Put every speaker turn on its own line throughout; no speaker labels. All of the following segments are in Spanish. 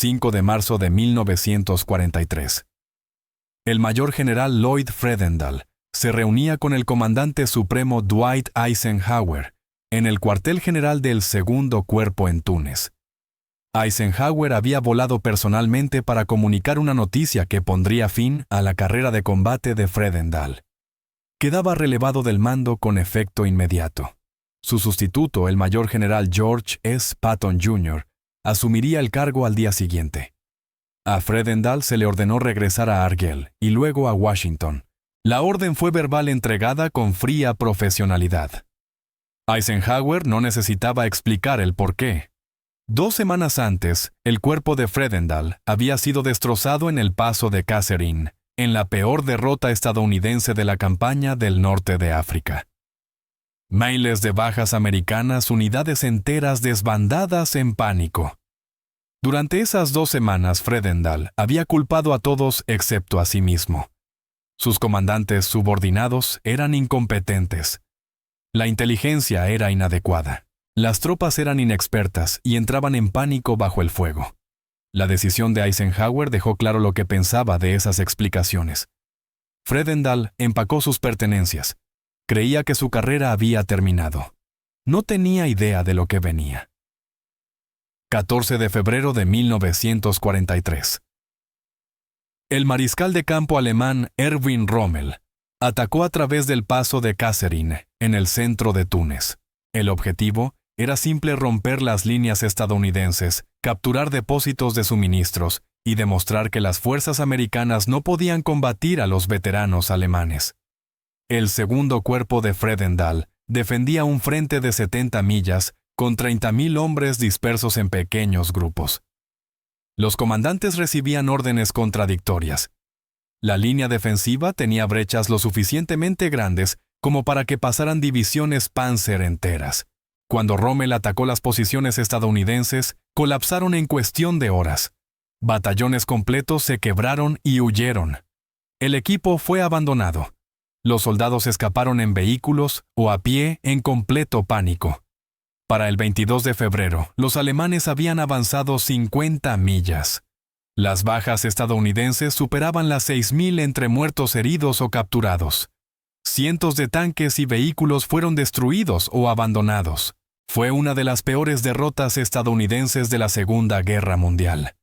5 de marzo de 1943. El mayor general Lloyd Fredendall se reunía con el comandante supremo Dwight Eisenhower en el cuartel general del Segundo Cuerpo en Túnez. Eisenhower había volado personalmente para comunicar una noticia que pondría fin a la carrera de combate de Fredendall. Quedaba relevado del mando con efecto inmediato. Su sustituto, el mayor general George S. Patton Jr., asumiría el cargo al día siguiente. A Fredendall se le ordenó regresar a Argel y luego a Washington. La orden fue verbal entregada con fría profesionalidad. Eisenhower no necesitaba explicar el porqué. 2 semanas antes, el cuerpo de Fredendall había sido destrozado en el paso de Kasserine, en la peor derrota estadounidense de la campaña del norte de África. Miles de bajas americanas, unidades enteras desbandadas en pánico. Durante esas 2 semanas, Fredendall había culpado a todos excepto a sí mismo. Sus comandantes subordinados eran incompetentes. La inteligencia era inadecuada. Las tropas eran inexpertas y entraban en pánico bajo el fuego. La decisión de Eisenhower dejó claro lo que pensaba de esas explicaciones. Fredendall empacó sus pertenencias. Creía que su carrera había terminado. No tenía idea de lo que venía. 14 de febrero de 1943. El mariscal de campo alemán Erwin Rommel atacó a través del paso de Kasserine, en el centro de Túnez. El objetivo era simple: romper las líneas estadounidenses, capturar depósitos de suministros y demostrar que las fuerzas americanas no podían combatir a los veteranos alemanes. El segundo cuerpo de Fredendall defendía un frente de 70 millas con 30.000 hombres dispersos en pequeños grupos. Los comandantes recibían órdenes contradictorias. La línea defensiva tenía brechas lo suficientemente grandes como para que pasaran divisiones Panzer enteras. Cuando Rommel atacó las posiciones estadounidenses, colapsaron en cuestión de horas. Batallones completos se quebraron y huyeron. El equipo fue abandonado. Los soldados escaparon en vehículos o a pie en completo pánico. Para el 22 de febrero, los alemanes habían avanzado 50 millas. Las bajas estadounidenses superaban las 6.000 entre muertos, heridos o capturados. Cientos de tanques y vehículos fueron destruidos o abandonados. Fue una de las peores derrotas estadounidenses de la Segunda Guerra Mundial.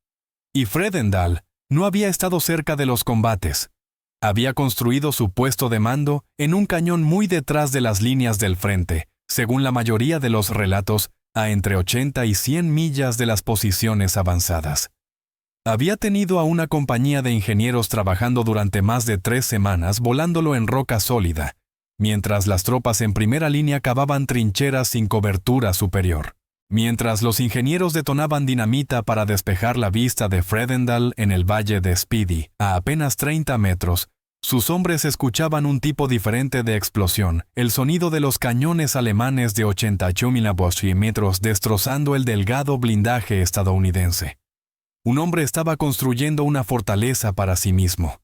Y Fredendall no había estado cerca de los combates. Había construido su puesto de mando en un cañón muy detrás de las líneas del frente, según la mayoría de los relatos, a entre 80 y 100 millas de las posiciones avanzadas. Había tenido a una compañía de ingenieros trabajando durante más de 3 semanas volándolo en roca sólida, mientras las tropas en primera línea cavaban trincheras sin cobertura superior. Mientras los ingenieros detonaban dinamita para despejar la vista de Fredendall en el valle de Speedy, a apenas 30 metros, sus hombres escuchaban un tipo diferente de explosión, el sonido de los cañones alemanes de 88 milímetros destrozando el delgado blindaje estadounidense. Un hombre estaba construyendo una fortaleza para sí mismo.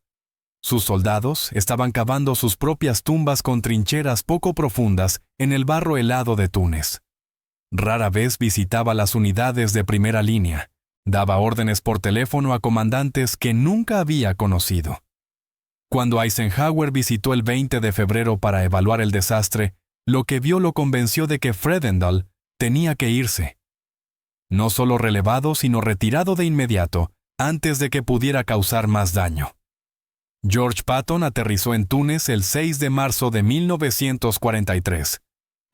Sus soldados estaban cavando sus propias tumbas con trincheras poco profundas en el barro helado de Túnez. Rara vez visitaba las unidades de primera línea. Daba órdenes por teléfono a comandantes que nunca había conocido. Cuando Eisenhower visitó el 20 de febrero para evaluar el desastre, lo que vio lo convenció de que Fredendall tenía que irse. No solo relevado, sino retirado de inmediato, antes de que pudiera causar más daño. George Patton aterrizó en Túnez el 6 de marzo de 1943.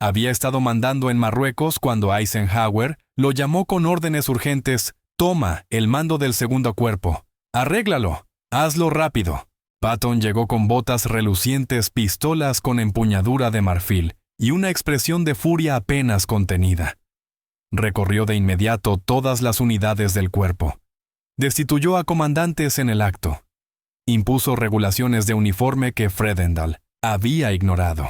Había estado mandando en Marruecos cuando Eisenhower lo llamó con órdenes urgentes: «Toma el mando del segundo cuerpo. Arréglalo. Hazlo rápido». Patton llegó con botas relucientes, pistolas con empuñadura de marfil y una expresión de furia apenas contenida. Recorrió de inmediato todas las unidades del cuerpo. Destituyó a comandantes en el acto. Impuso regulaciones de uniforme que Fredendall había ignorado.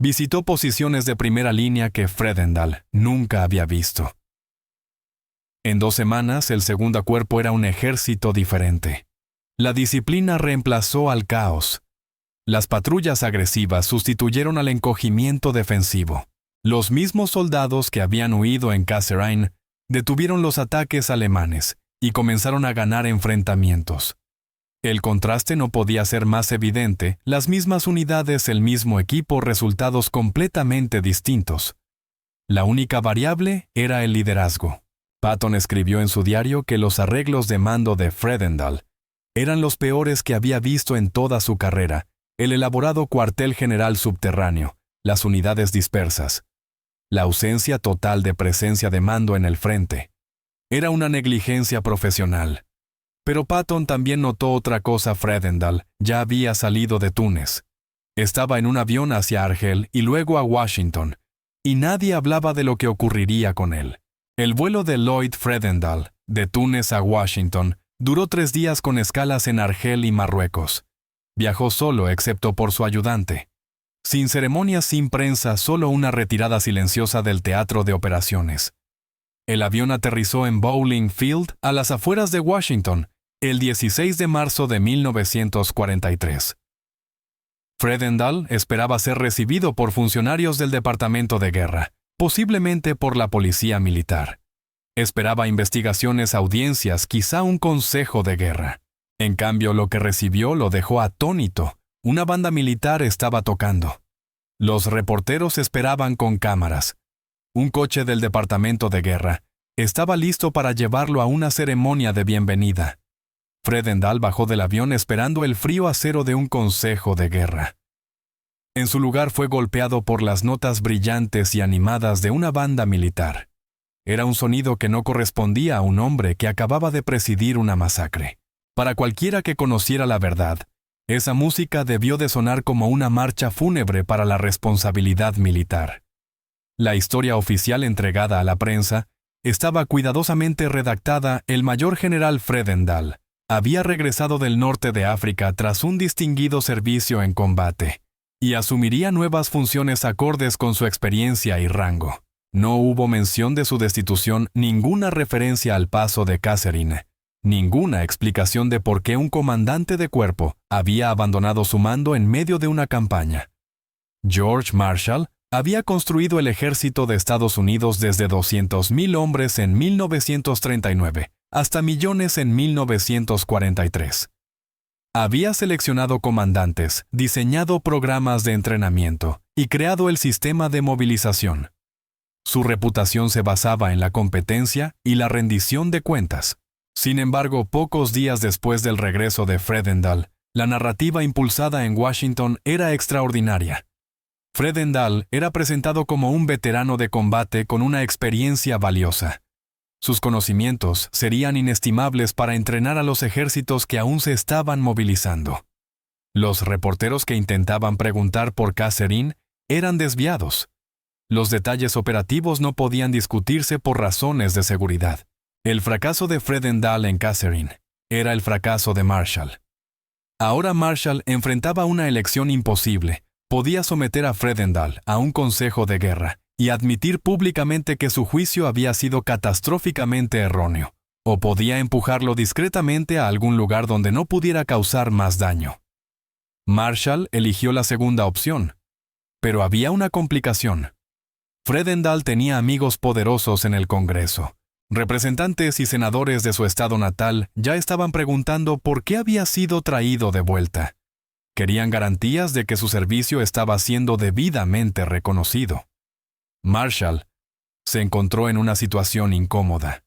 Visitó posiciones de primera línea que Fredendall nunca había visto. En 2 semanas, el segundo cuerpo era un ejército diferente. La disciplina reemplazó al caos. Las patrullas agresivas sustituyeron al encogimiento defensivo. Los mismos soldados que habían huido en Kasserine detuvieron los ataques alemanes y comenzaron a ganar enfrentamientos. El contraste no podía ser más evidente, las mismas unidades, el mismo equipo, resultados completamente distintos. La única variable era el liderazgo. Patton escribió en su diario que los arreglos de mando de Fredendall eran los peores que había visto en toda su carrera, el elaborado cuartel general subterráneo, las unidades dispersas, la ausencia total de presencia de mando en el frente. Era una negligencia profesional. Pero Patton también notó otra cosa. Fredendall ya había salido de Túnez. Estaba en un avión hacia Argel y luego a Washington, y nadie hablaba de lo que ocurriría con él. El vuelo de Lloyd Fredendall, de Túnez a Washington, duró 3 días con escalas en Argel y Marruecos. Viajó solo excepto por su ayudante. Sin ceremonias, sin prensa, solo una retirada silenciosa del teatro de operaciones. El avión aterrizó en Bowling Field, a las afueras de Washington, el 16 de marzo de 1943. Fredendall esperaba ser recibido por funcionarios del Departamento de Guerra, posiblemente por la policía militar. Esperaba investigaciones, audiencias, quizá un consejo de guerra. En cambio, lo que recibió lo dejó atónito. Una banda militar estaba tocando. Los reporteros esperaban con cámaras. Un coche del Departamento de Guerra estaba listo para llevarlo a una ceremonia de bienvenida. Fredendall bajó del avión esperando el frío acero de un consejo de guerra. En su lugar fue golpeado por las notas brillantes y animadas de una banda militar. Era un sonido que no correspondía a un hombre que acababa de presidir una masacre. Para cualquiera que conociera la verdad, esa música debió de sonar como una marcha fúnebre para la responsabilidad militar. La historia oficial entregada a la prensa estaba cuidadosamente redactada. El mayor general Fredendall había regresado del norte de África tras un distinguido servicio en combate, y asumiría nuevas funciones acordes con su experiencia y rango. No hubo mención de su destitución, ninguna referencia al paso de Catherine, ninguna explicación de por qué un comandante de cuerpo había abandonado su mando en medio de una campaña. George Marshall había construido el ejército de Estados Unidos desde 200,000 hombres en 1939 hasta millones en 1943. Había seleccionado comandantes, diseñado programas de entrenamiento y creado el sistema de movilización. Su reputación se basaba en la competencia y la rendición de cuentas. Sin embargo, pocos días después del regreso de Fredendall, la narrativa impulsada en Washington era extraordinaria. Fredendall era presentado como un veterano de combate con una experiencia valiosa. Sus conocimientos serían inestimables para entrenar a los ejércitos que aún se estaban movilizando. Los reporteros que intentaban preguntar por Catherine eran desviados. Los detalles operativos no podían discutirse por razones de seguridad. El fracaso de Fredendall en Catherine era el fracaso de Marshall. Ahora Marshall enfrentaba una elección imposible. Podía someter a Fredendall a un consejo de guerra y admitir públicamente que su juicio había sido catastróficamente erróneo, o podía empujarlo discretamente a algún lugar donde no pudiera causar más daño. Marshall eligió la segunda opción, pero había una complicación. Fredendall tenía amigos poderosos en el Congreso. Representantes y senadores de su estado natal ya estaban preguntando por qué había sido traído de vuelta. Querían garantías de que su servicio estaba siendo debidamente reconocido. Marshall se encontró en una situación incómoda.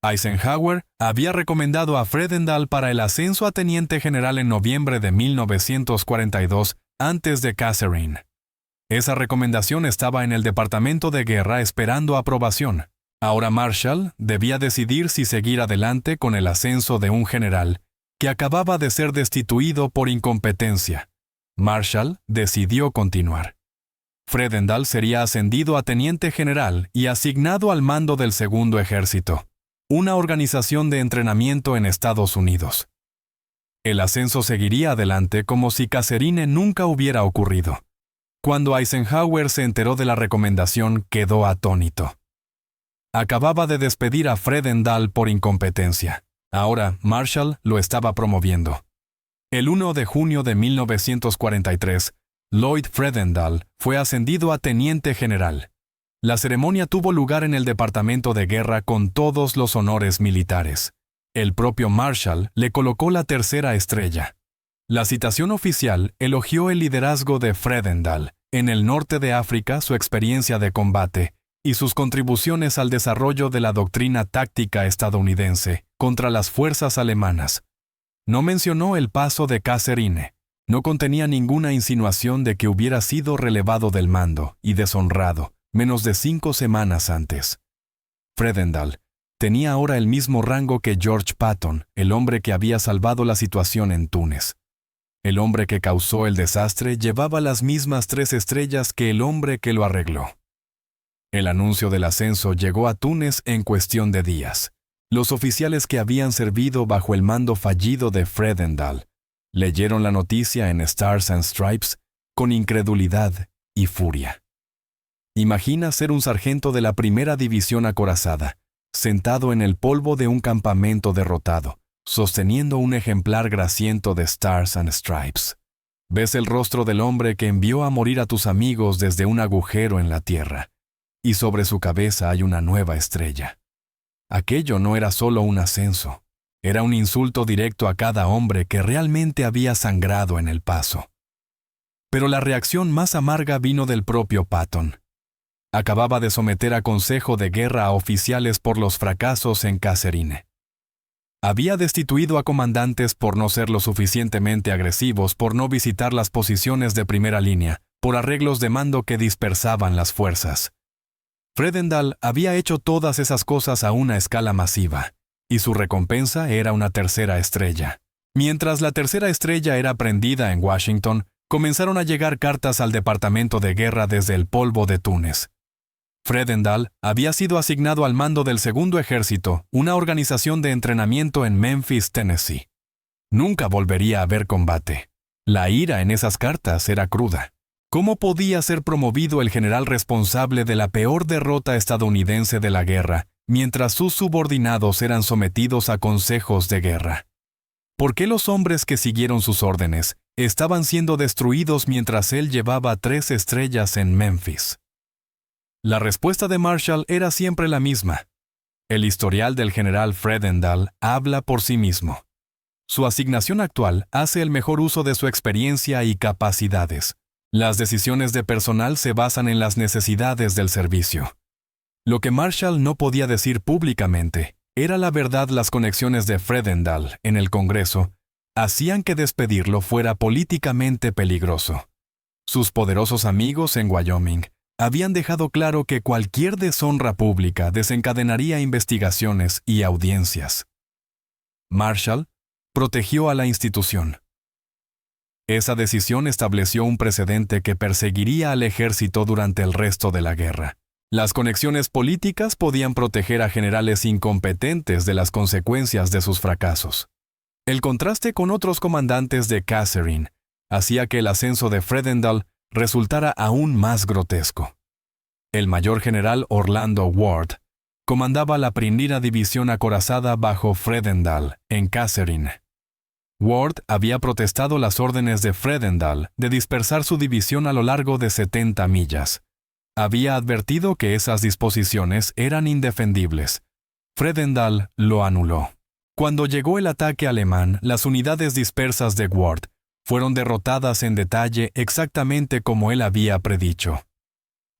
Eisenhower había recomendado a Fredendall para el ascenso a teniente general en noviembre de 1942, antes de Catherine. Esa recomendación estaba en el Departamento de Guerra esperando aprobación. Ahora Marshall debía decidir si seguir adelante con el ascenso de un general que acababa de ser destituido por incompetencia. Marshall decidió continuar. Fredendall sería ascendido a teniente general y asignado al mando del Segundo Ejército, una organización de entrenamiento en Estados Unidos. El ascenso seguiría adelante como si Catherine nunca hubiera ocurrido. Cuando Eisenhower se enteró de la recomendación, quedó atónito. Acababa de despedir a Fredendall por incompetencia. Ahora Marshall lo estaba promoviendo. El 1 de junio de 1943, Lloyd Fredendall fue ascendido a teniente general. La ceremonia tuvo lugar en el departamento de guerra con todos los honores militares. El propio Marshall le colocó la tercera estrella. La citación oficial elogió el liderazgo de Fredendall en el norte de África, su experiencia de combate y sus contribuciones al desarrollo de la doctrina táctica estadounidense contra las fuerzas alemanas. No mencionó el paso de Kasserine. No contenía ninguna insinuación de que hubiera sido relevado del mando y deshonrado menos de 5 semanas antes. Fredendall tenía ahora el mismo rango que George Patton, el hombre que había salvado la situación en Túnez. El hombre que causó el desastre llevaba las mismas 3 estrellas que el hombre que lo arregló. El anuncio del ascenso llegó a Túnez en cuestión de días. Los oficiales que habían servido bajo el mando fallido de Fredendall leyeron la noticia en Stars and Stripes con incredulidad y furia. Imagina ser un sargento de la primera división acorazada, sentado en el polvo de un campamento derrotado, sosteniendo un ejemplar grasiento de Stars and Stripes. Ves el rostro del hombre que envió a morir a tus amigos desde un agujero en la tierra, y sobre su cabeza hay una nueva estrella. Aquello no era solo un ascenso, era un insulto directo a cada hombre que realmente había sangrado en el paso. Pero la reacción más amarga vino del propio Patton. Acababa de someter a consejo de guerra a oficiales por los fracasos en Kasserine. Había destituido a comandantes por no ser lo suficientemente agresivos, por no visitar las posiciones de primera línea, por arreglos de mando que dispersaban las fuerzas. Fredendall había hecho todas esas cosas a una escala masiva, y su recompensa era una tercera estrella. Mientras la tercera estrella era prendida en Washington, comenzaron a llegar cartas al Departamento de Guerra desde el polvo de Túnez. Fredendall había sido asignado al mando del Segundo Ejército, una organización de entrenamiento en Memphis, Tennessee. Nunca volvería a haber combate. La ira en esas cartas era cruda. ¿Cómo podía ser promovido el general responsable de la peor derrota estadounidense de la guerra, mientras sus subordinados eran sometidos a consejos de guerra? ¿Por qué los hombres que siguieron sus órdenes estaban siendo destruidos mientras él llevaba 3 estrellas en Memphis? La respuesta de Marshall era siempre la misma. El historial del general Fredendall habla por sí mismo. Su asignación actual hace el mejor uso de su experiencia y capacidades. Las decisiones de personal se basan en las necesidades del servicio. Lo que Marshall no podía decir públicamente era la verdad. Las conexiones de Fredendall en el Congreso hacían que despedirlo fuera políticamente peligroso. Sus poderosos amigos en Wyoming habían dejado claro que cualquier deshonra pública desencadenaría investigaciones y audiencias. Marshall protegió a la institución. Esa decisión estableció un precedente que perseguiría al ejército durante el resto de la guerra. Las conexiones políticas podían proteger a generales incompetentes de las consecuencias de sus fracasos. El contraste con otros comandantes de Kasserine hacía que el ascenso de Fredendall resultara aún más grotesco. El mayor general Orlando Ward comandaba la primera división acorazada bajo Fredendall en Kasserine. Ward había protestado las órdenes de Fredendall de dispersar su división a lo largo de 70 millas. Había advertido que esas disposiciones eran indefendibles. Fredendall lo anuló. Cuando llegó el ataque alemán, las unidades dispersas de Ward fueron derrotadas en detalle exactamente como él había predicho.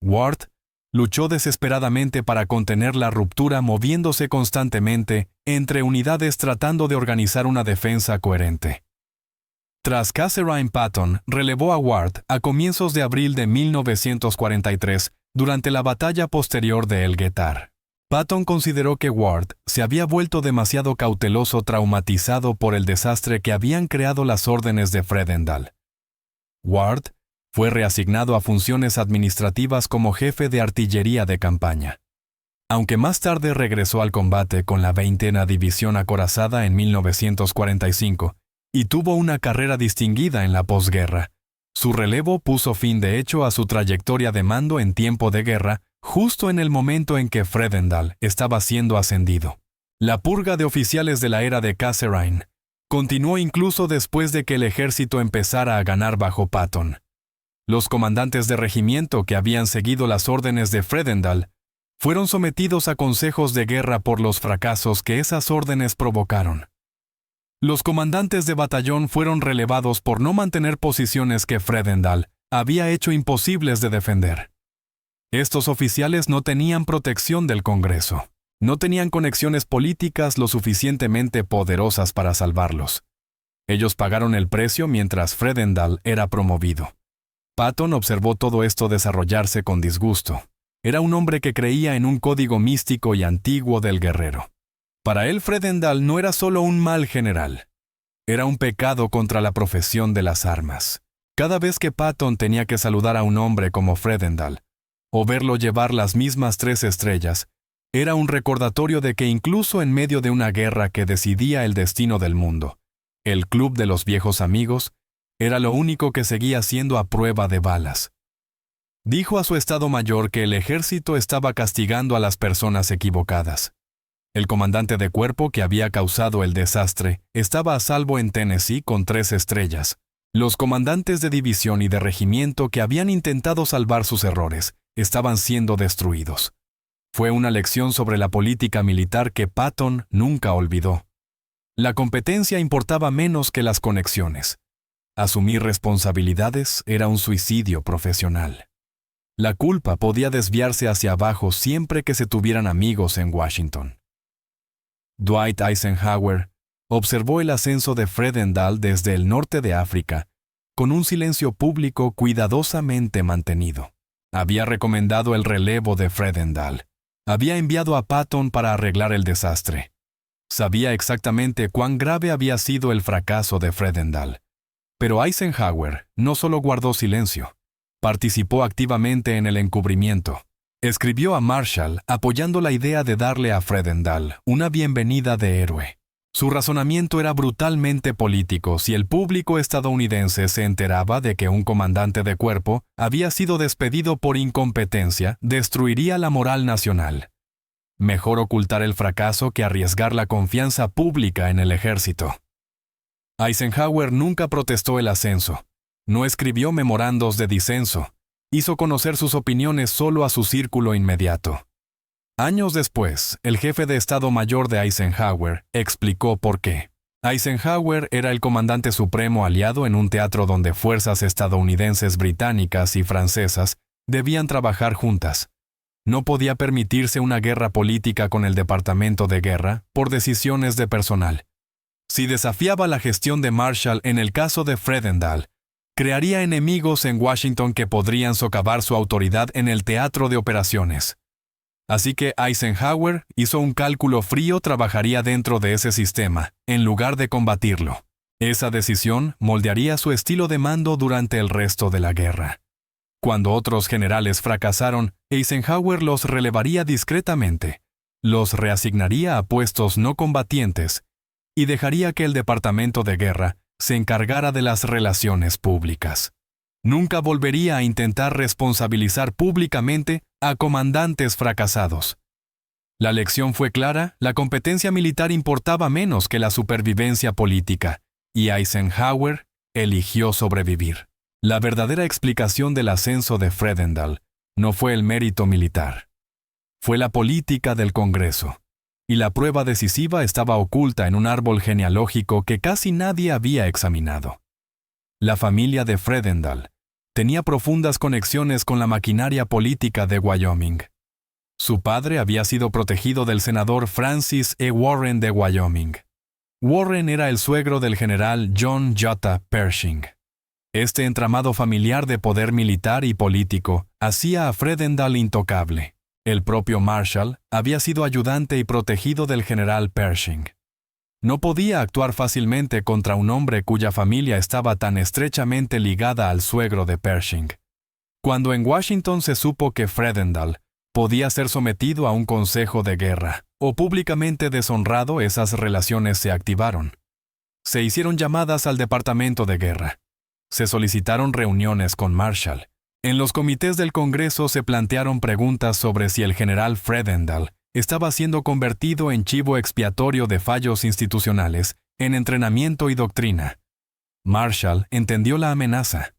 Ward luchó desesperadamente para contener la ruptura, moviéndose constantemente entre unidades tratando de organizar una defensa coherente. Tras Kasserine, Patton relevó a Ward a comienzos de abril de 1943 durante la batalla posterior de El Guetar. Patton consideró que Ward se había vuelto demasiado cauteloso, traumatizado por el desastre que habían creado las órdenes de Fredendall. Ward fue reasignado a funciones administrativas como jefe de artillería de campaña. Aunque más tarde regresó al combate con la 20ª División Acorazada en 1945 y tuvo una carrera distinguida en la posguerra, su relevo puso fin de hecho a su trayectoria de mando en tiempo de guerra, justo en el momento en que Fredendall estaba siendo ascendido. La purga de oficiales de la era de Kasserine continuó incluso después de que el ejército empezara a ganar bajo Patton. Los comandantes de regimiento que habían seguido las órdenes de Fredendall fueron sometidos a consejos de guerra por los fracasos que esas órdenes provocaron. Los comandantes de batallón fueron relevados por no mantener posiciones que Fredendall había hecho imposibles de defender. Estos oficiales no tenían protección del Congreso. No tenían conexiones políticas lo suficientemente poderosas para salvarlos. Ellos pagaron el precio mientras Fredendall era promovido. Patton observó todo esto desarrollarse con disgusto. Era un hombre que creía en un código místico y antiguo del guerrero. Para él, Fredendall no era solo un mal general. Era un pecado contra la profesión de las armas. Cada vez que Patton tenía que saludar a un hombre como Fredendall, o verlo llevar las mismas 3 estrellas, era un recordatorio de que incluso en medio de una guerra que decidía el destino del mundo, el club de los viejos amigos era lo único que seguía siendo a prueba de balas. Dijo a su Estado Mayor que el ejército estaba castigando a las personas equivocadas. El comandante de cuerpo que había causado el desastre estaba a salvo en Tennessee con 3 estrellas. Los comandantes de división y de regimiento que habían intentado salvar sus errores estaban siendo destruidos. Fue una lección sobre la política militar que Patton nunca olvidó. La competencia importaba menos que las conexiones. Asumir responsabilidades era un suicidio profesional. La culpa podía desviarse hacia abajo siempre que se tuvieran amigos en Washington. Dwight Eisenhower observó el ascenso de Fredendall desde el norte de África, con un silencio público cuidadosamente mantenido. Había recomendado el relevo de Fredendall. Había enviado a Patton para arreglar el desastre. Sabía exactamente cuán grave había sido el fracaso de Fredendall. Pero Eisenhower no solo guardó silencio, participó activamente en el encubrimiento. Escribió a Marshall apoyando la idea de darle a Fredendall una bienvenida de héroe. Su razonamiento era brutalmente político si el público estadounidense se enteraba de que un comandante de cuerpo había sido despedido por incompetencia, destruiría la moral nacional. Mejor ocultar el fracaso que arriesgar la confianza pública en el ejército. Eisenhower nunca protestó el ascenso, no escribió memorandos de disenso, hizo conocer sus opiniones solo a su círculo inmediato. Años después, el jefe de Estado Mayor de Eisenhower explicó por qué. Eisenhower era el comandante supremo aliado en un teatro donde fuerzas estadounidenses, británicas y francesas debían trabajar juntas. No podía permitirse una guerra política con el Departamento de Guerra por decisiones de personal. Si desafiaba la gestión de Marshall en el caso de Fredendall, crearía enemigos en Washington que podrían socavar su autoridad en el teatro de operaciones. Así que Eisenhower hizo un cálculo frío, trabajaría dentro de ese sistema, en lugar de combatirlo. Esa decisión moldearía su estilo de mando durante el resto de la guerra. Cuando otros generales fracasaron, Eisenhower los relevaría discretamente, los reasignaría a puestos no combatientes y dejaría que el Departamento de Guerra se encargara de las relaciones públicas. Nunca volvería a intentar responsabilizar públicamente a comandantes fracasados. La lección fue clara, la competencia militar importaba menos que la supervivencia política, y Eisenhower eligió sobrevivir. La verdadera explicación del ascenso de Fredendall no fue el mérito militar. Fue la política del Congreso, y la prueba decisiva estaba oculta en un árbol genealógico que casi nadie había examinado. La familia de Fredendall tenía profundas conexiones con la maquinaria política de Wyoming. Su padre había sido protegido del senador Francis E. Warren de Wyoming. Warren era el suegro del general John J. Pershing. Este entramado familiar de poder militar y político hacía a Fredendall intocable. El propio Marshall había sido ayudante y protegido del general Pershing. No podía actuar fácilmente contra un hombre cuya familia estaba tan estrechamente ligada al suegro de Pershing. Cuando en Washington se supo que Fredendall podía ser sometido a un consejo de guerra o públicamente deshonrado, esas relaciones se activaron. Se hicieron llamadas al Departamento de Guerra. Se solicitaron reuniones con Marshall. En los comités del Congreso se plantearon preguntas sobre si el general Fredendall estaba siendo convertido en chivo expiatorio de fallos institucionales en entrenamiento y doctrina. Marshall entendió la amenaza.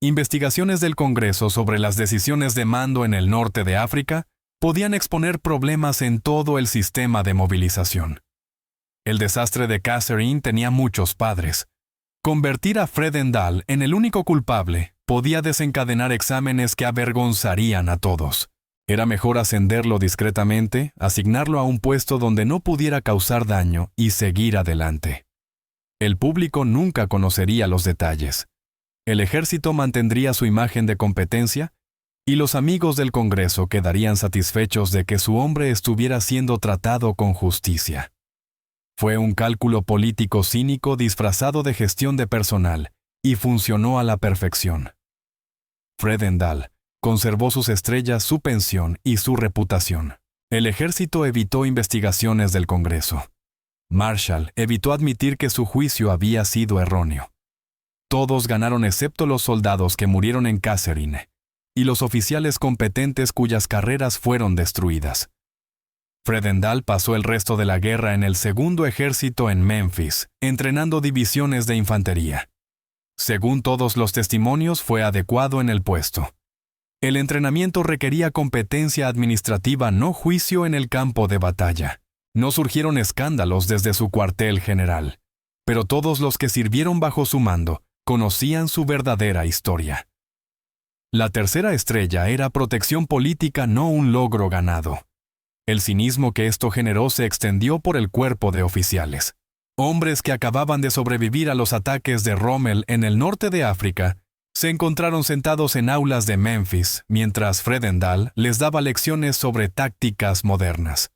Investigaciones del Congreso sobre las decisiones de mando en el norte de África podían exponer problemas en todo el sistema de movilización. El desastre de Kasserine tenía muchos padres. Convertir a Fredendall en el único culpable podía desencadenar exámenes que avergonzarían a todos. Era mejor ascenderlo discretamente, asignarlo a un puesto donde no pudiera causar daño y seguir adelante. El público nunca conocería los detalles. El ejército mantendría su imagen de competencia y los amigos del Congreso quedarían satisfechos de que su hombre estuviera siendo tratado con justicia. Fue un cálculo político cínico disfrazado de gestión de personal y funcionó a la perfección. Fredendall conservó sus estrellas, su pensión y su reputación. El ejército evitó investigaciones del Congreso. Marshall evitó admitir que su juicio había sido erróneo. Todos ganaron excepto los soldados que murieron en Kasserine y los oficiales competentes cuyas carreras fueron destruidas. Fredendall pasó el resto de la guerra en el segundo ejército en Memphis, entrenando divisiones de infantería. Según todos los testimonios, fue adecuado en el puesto. El entrenamiento requería competencia administrativa, no juicio en el campo de batalla. No surgieron escándalos desde su cuartel general, pero todos los que sirvieron bajo su mando conocían su verdadera historia. La tercera estrella era protección política, no un logro ganado. El cinismo que esto generó se extendió por el cuerpo de oficiales. Hombres que acababan de sobrevivir a los ataques de Rommel en el norte de África se encontraron sentados en aulas de Memphis mientras Fredendall les daba lecciones sobre tácticas modernas.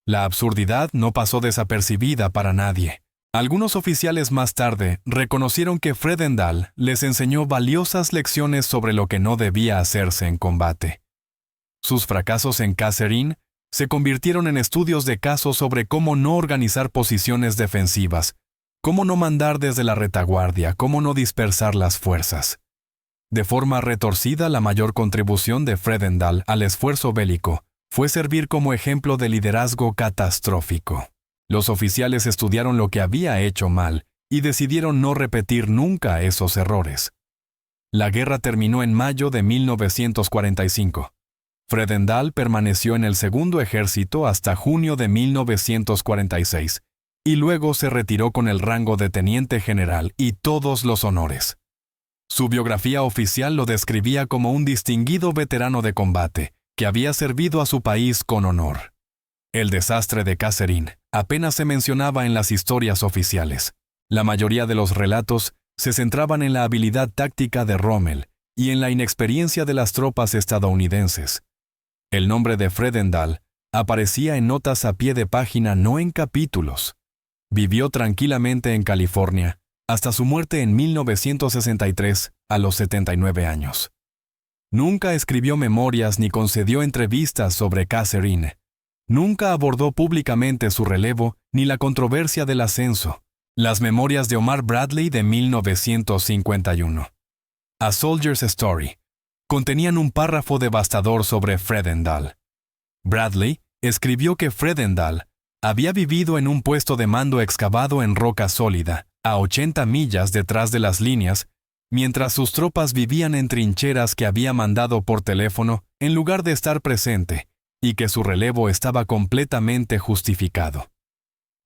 La absurdidad no pasó desapercibida para nadie. Algunos oficiales más tarde reconocieron que Fredendall les enseñó valiosas lecciones sobre lo que no debía hacerse en combate. Sus fracasos en Kasserine se convirtieron en estudios de caso sobre cómo no organizar posiciones defensivas, cómo no mandar desde la retaguardia, cómo no dispersar las fuerzas. De forma retorcida, la mayor contribución de Fredendall al esfuerzo bélico fue servir como ejemplo de liderazgo catastrófico. Los oficiales estudiaron lo que había hecho mal y decidieron no repetir nunca esos errores. La guerra terminó en mayo de 1945. Fredendall permaneció en el segundo ejército hasta junio de 1946 y luego se retiró con el rango de teniente general y todos los honores. Su biografía oficial lo describía como un distinguido veterano de combate que había servido a su país con honor. El desastre de Kasserine apenas se mencionaba en las historias oficiales. La mayoría de los relatos se centraban en la habilidad táctica de Rommel y en la inexperiencia de las tropas estadounidenses. El nombre de Fredendall aparecía en notas a pie de página, no en capítulos. Vivió tranquilamente en California hasta su muerte en 1963 a los 79 años. Nunca escribió memorias ni concedió entrevistas sobre Kasserine. Nunca abordó públicamente su relevo ni la controversia del ascenso. Las memorias de Omar Bradley de 1951. A Soldier's Story contenían un párrafo devastador sobre Fredendall. Bradley escribió que Fredendall había vivido en un puesto de mando excavado en roca sólida, a 80 millas detrás de las líneas, mientras sus tropas vivían en trincheras que había mandado por teléfono en lugar de estar presente, y que su relevo estaba completamente justificado.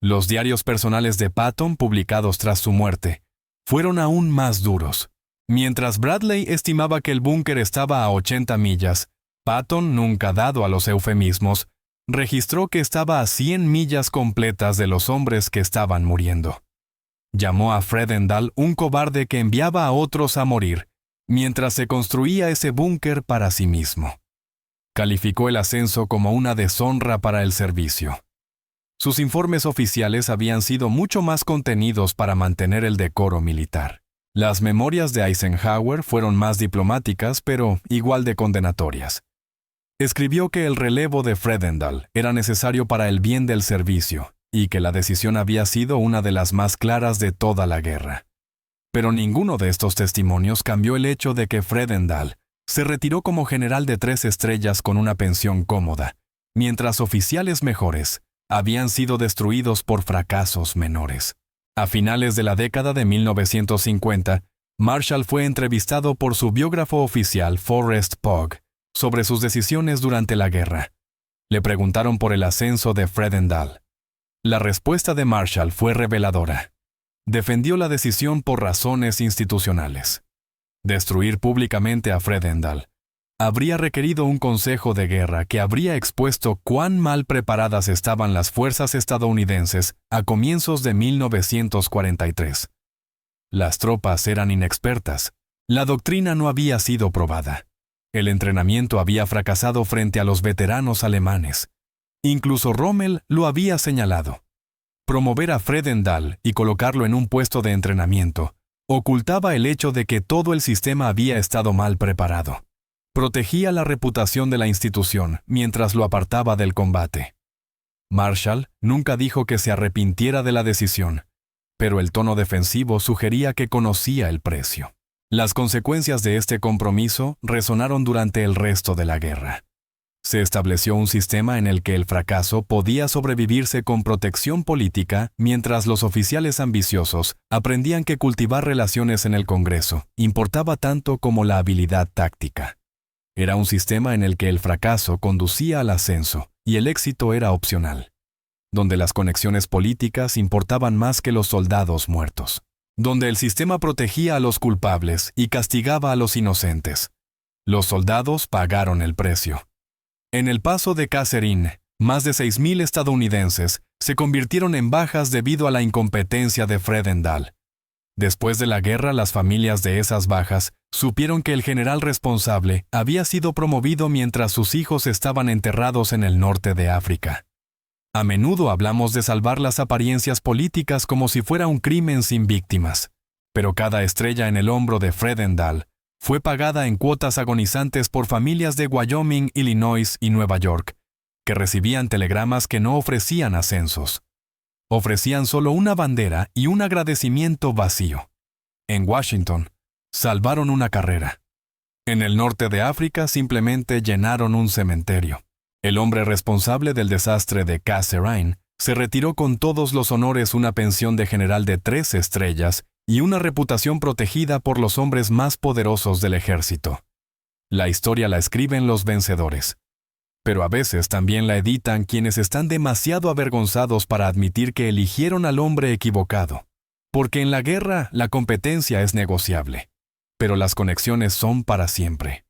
Los diarios personales de Patton, publicados tras su muerte, fueron aún más duros. Mientras Bradley estimaba que el búnker estaba a 80 millas, Patton, nunca dado a los eufemismos, registró que estaba a 100 millas completas de los hombres que estaban muriendo. Llamó a Fredendall un cobarde que enviaba a otros a morir, mientras se construía ese búnker para sí mismo. Calificó el ascenso como una deshonra para el servicio. Sus informes oficiales habían sido mucho más contenidos para mantener el decoro militar. Las memorias de Eisenhower fueron más diplomáticas, pero igual de condenatorias. Escribió que el relevo de Fredendall era necesario para el bien del servicio y que la decisión había sido una de las más claras de toda la guerra. Pero ninguno de estos testimonios cambió el hecho de que Fredendall se retiró como general de 3 estrellas con una pensión cómoda, mientras oficiales mejores habían sido destruidos por fracasos menores. A finales de la década de 1950, Marshall fue entrevistado por su biógrafo oficial Forrest Pugh sobre sus decisiones durante la guerra. Le preguntaron por el ascenso de Fredendall. La respuesta de Marshall fue reveladora. Defendió la decisión por razones institucionales. Destruir públicamente a Fredendall habría requerido un consejo de guerra que habría expuesto cuán mal preparadas estaban las fuerzas estadounidenses a comienzos de 1943. Las tropas eran inexpertas. La doctrina no había sido probada. El entrenamiento había fracasado frente a los veteranos alemanes. Incluso Rommel lo había señalado. Promover a Fredendall y colocarlo en un puesto de entrenamiento ocultaba el hecho de que todo el sistema había estado mal preparado. Protegía la reputación de la institución mientras lo apartaba del combate. Marshall nunca dijo que se arrepintiera de la decisión, pero el tono defensivo sugería que conocía el precio. Las consecuencias de este compromiso resonaron durante el resto de la guerra. Se estableció un sistema en el que el fracaso podía sobrevivirse con protección política, mientras los oficiales ambiciosos aprendían que cultivar relaciones en el Congreso importaba tanto como la habilidad táctica. Era un sistema en el que el fracaso conducía al ascenso y el éxito era opcional, donde las conexiones políticas importaban más que los soldados muertos, donde el sistema protegía a los culpables y castigaba a los inocentes. Los soldados pagaron el precio. En el paso de Kasserine, más de 6,000 estadounidenses se convirtieron en bajas debido a la incompetencia de Fredendall. Después de la guerra, las familias de esas bajas supieron que el general responsable había sido promovido mientras sus hijos estaban enterrados en el norte de África. A menudo hablamos de salvar las apariencias políticas como si fuera un crimen sin víctimas, pero cada estrella en el hombro de Fredendall fue pagada en cuotas agonizantes por familias de Wyoming, Illinois y Nueva York, que recibían telegramas que no ofrecían ascensos. Ofrecían solo una bandera y un agradecimiento vacío. En Washington, salvaron una carrera. En el norte de África simplemente llenaron un cementerio. El hombre responsable del desastre de Kasserine se retiró con todos los honores, una pensión de general de 3 estrellas y una reputación protegida por los hombres más poderosos del ejército. La historia la escriben los vencedores. Pero a veces también la editan quienes están demasiado avergonzados para admitir que eligieron al hombre equivocado. Porque en la guerra la competencia es negociable, pero las conexiones son para siempre.